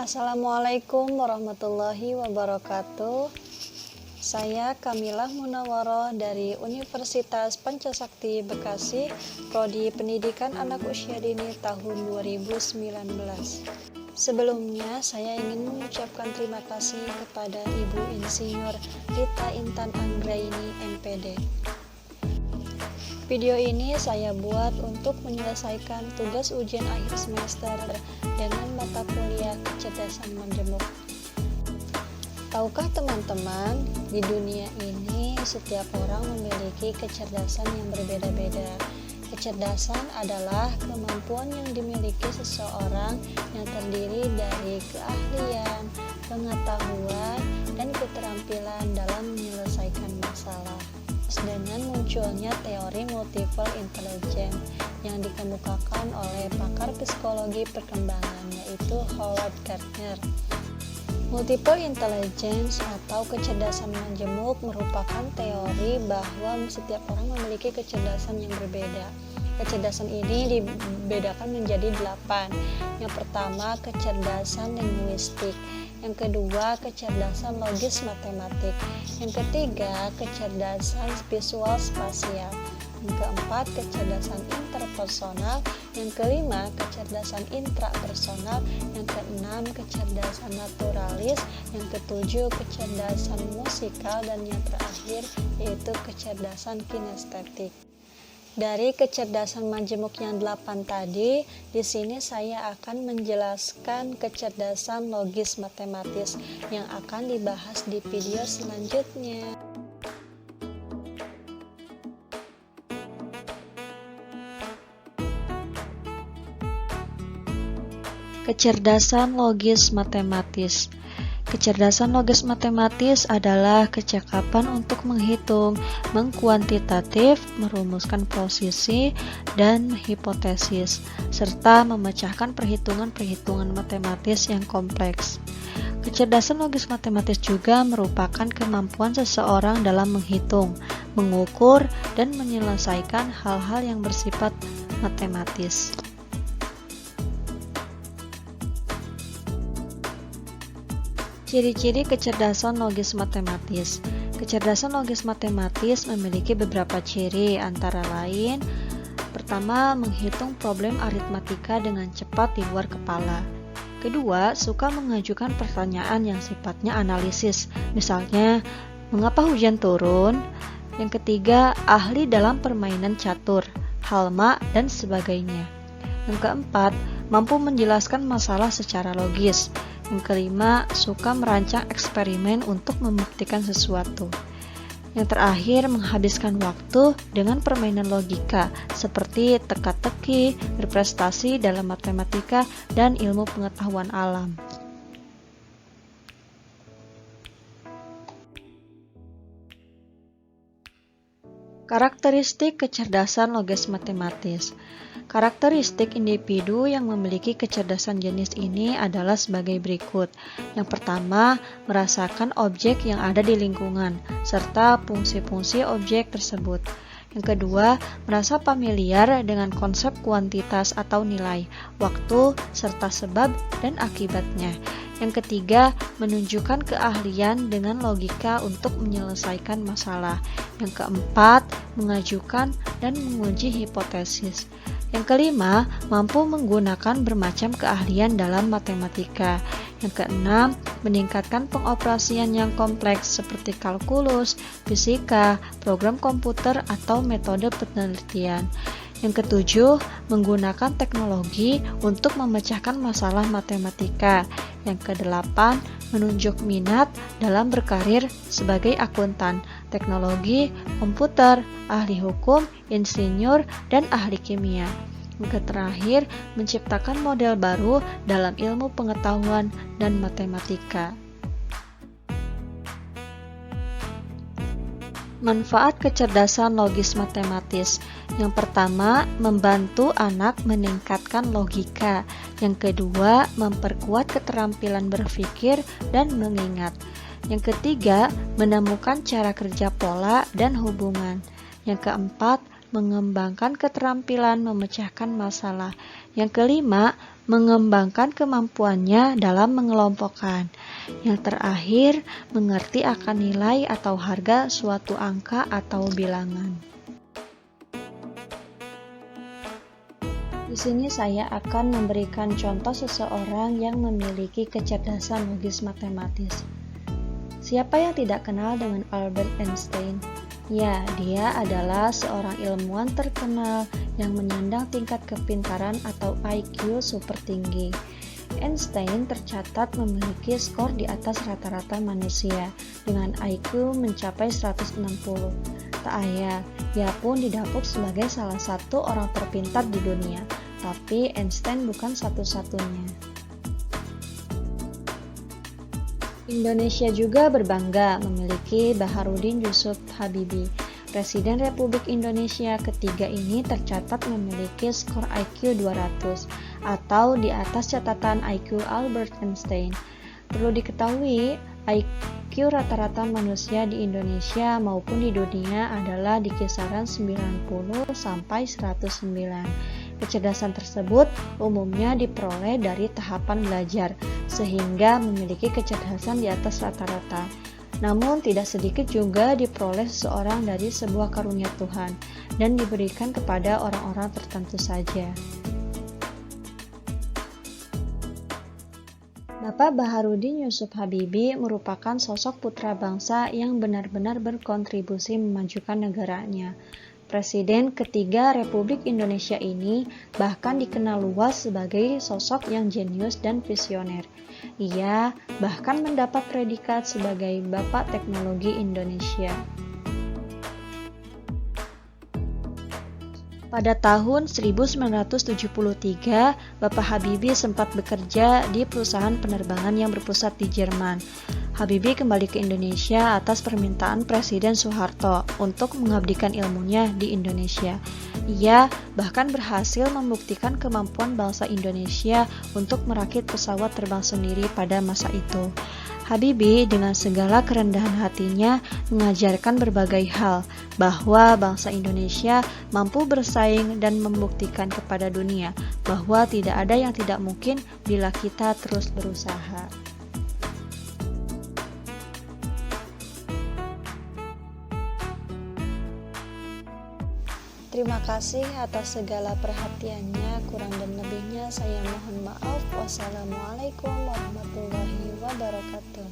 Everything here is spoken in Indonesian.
Assalamualaikum warahmatullahi wabarakatuh. Saya Kamilah Munawwaroh dari Universitas Pancasakti Bekasi, Prodi Pendidikan Anak Usia Dini tahun 2019. Sebelumnya saya ingin mengucapkan terima kasih kepada Ibu Insinyur Rita Intan Anggraini MPD. Video ini saya buat untuk menyelesaikan tugas ujian akhir semester dengan mata kuliah kecerdasan menjemuk. Tahukah teman-teman, di dunia ini setiap orang memiliki kecerdasan yang berbeda-beda. Kecerdasan adalah kemampuan yang dimiliki seseorang yang terdiri dari keahlian, pengetahuan, dan keterampilan dalam menyelesaikan masalah. Dengan munculnya teori multiple intelligence yang dikemukakan oleh pakar psikologi perkembangan, yaitu Howard Gardner. Multiple intelligence atau kecerdasan majemuk merupakan teori bahwa setiap orang memiliki kecerdasan yang berbeda. Kecerdasan ini dibedakan menjadi 8. Yang pertama, kecerdasan linguistik. Yang kedua, kecerdasan logis matematik. Yang ketiga, kecerdasan visual spasial. Yang keempat, kecerdasan interpersonal. Yang kelima, kecerdasan intrapersonal. Yang keenam, kecerdasan naturalis. Yang ketujuh, kecerdasan musikal. Dan yang terakhir yaitu kecerdasan kinestetik. Dari kecerdasan majemuk yang 8 tadi, di sini saya akan menjelaskan kecerdasan logis matematis yang akan dibahas di video selanjutnya. Kecerdasan logis matematis. Kecerdasan logis matematis adalah kecakapan untuk menghitung, mengkuantitatif, merumuskan posisi, dan hipotesis, serta memecahkan perhitungan-perhitungan matematis yang kompleks. Kecerdasan logis matematis juga merupakan kemampuan seseorang dalam menghitung, mengukur, dan menyelesaikan hal-hal yang bersifat matematis. Ciri-ciri kecerdasan logis matematis. Kecerdasan logis matematis memiliki beberapa ciri, antara lain: pertama, menghitung problem aritmatika dengan cepat di luar kepala. Kedua, suka mengajukan pertanyaan yang sifatnya analisis, misalnya, mengapa hujan turun? Yang ketiga, ahli dalam permainan catur, halma, dan sebagainya. Yang keempat, mampu menjelaskan masalah secara logis. Yang kelima, suka merancang eksperimen untuk membuktikan sesuatu. Yang terakhir, menghabiskan waktu dengan permainan logika seperti teka-teki, berprestasi dalam matematika, dan ilmu pengetahuan alam. Karakteristik kecerdasan logis matematis. Karakteristik individu yang memiliki kecerdasan jenis ini adalah sebagai berikut. Yang pertama, merasakan objek yang ada di lingkungan, serta fungsi-fungsi objek tersebut. Yang kedua, merasa familiar dengan konsep kuantitas atau nilai, waktu, serta sebab dan akibatnya. Yang ketiga, menunjukkan keahlian dengan logika untuk menyelesaikan masalah. Yang keempat, mengajukan dan menguji hipotesis. Yang kelima, mampu menggunakan bermacam keahlian dalam matematika. Yang keenam, meningkatkan pengoperasian yang kompleks seperti kalkulus, fisika, program komputer, atau metode penelitian. Yang ketujuh, menggunakan teknologi untuk memecahkan masalah matematika. Yang kedelapan, menunjuk minat dalam berkarir sebagai akuntan, teknologi, komputer, ahli hukum, insinyur, dan ahli kimia. Yang terakhir, menciptakan model baru dalam ilmu pengetahuan dan matematika. Manfaat kecerdasan logis matematis. Yang pertama, membantu anak meningkatkan logika. Yang kedua, memperkuat keterampilan berpikir dan mengingat. Yang ketiga, menemukan cara kerja pola dan hubungan. Yang keempat, mengembangkan keterampilan memecahkan masalah. Yang kelima, mengembangkan kemampuannya dalam mengelompokkan. Yang terakhir, mengerti akan nilai atau harga suatu angka atau bilangan. Di sini saya akan memberikan contoh seseorang yang memiliki kecerdasan logis matematis. Siapa yang tidak kenal dengan Albert Einstein? Ya, dia adalah seorang ilmuwan terkenal yang menyandang tingkat kepintaran atau IQ super tinggi. Einstein tercatat memiliki skor di atas rata-rata manusia dengan IQ mencapai 160. Tak ayal, ia pun didapuk sebagai salah satu orang terpintar di dunia. Tapi Einstein bukan satu-satunya. Indonesia juga berbangga memiliki Baharudin Yusuf Habibie. Presiden Republik Indonesia ketiga ini tercatat memiliki skor IQ 200 atau di atas catatan IQ Albert Einstein. Perlu diketahui, IQ rata-rata manusia di Indonesia maupun di dunia adalah di kisaran 90 sampai 109. Kecerdasan tersebut umumnya diperoleh dari tahapan belajar, sehingga memiliki kecerdasan di atas rata-rata. Namun tidak sedikit juga diperoleh seseorang dari sebuah karunia Tuhan dan diberikan kepada orang-orang tertentu saja. Bapak Baharudin Yusuf Habibie merupakan sosok putra bangsa yang benar-benar berkontribusi memajukan negaranya. Presiden ketiga Republik Indonesia ini bahkan dikenal luas sebagai sosok yang jenius dan visioner. Ia bahkan mendapat predikat sebagai Bapak Teknologi Indonesia. Pada tahun 1973, Bapak Habibie sempat bekerja di perusahaan penerbangan yang berpusat di Jerman. Habibie kembali ke Indonesia atas permintaan Presiden Soeharto untuk mengabdikan ilmunya di Indonesia. Ia bahkan berhasil membuktikan kemampuan bangsa Indonesia untuk merakit pesawat terbang sendiri pada masa itu. Habibie dengan segala kerendahan hatinya mengajarkan berbagai hal bahwa bangsa Indonesia mampu bersaing dan membuktikan kepada dunia bahwa tidak ada yang tidak mungkin bila kita terus berusaha. Terima kasih atas segala perhatiannya. Kurang dan lebihnya saya mohon maaf. Wassalamualaikum warahmatullahi wabarakatuh.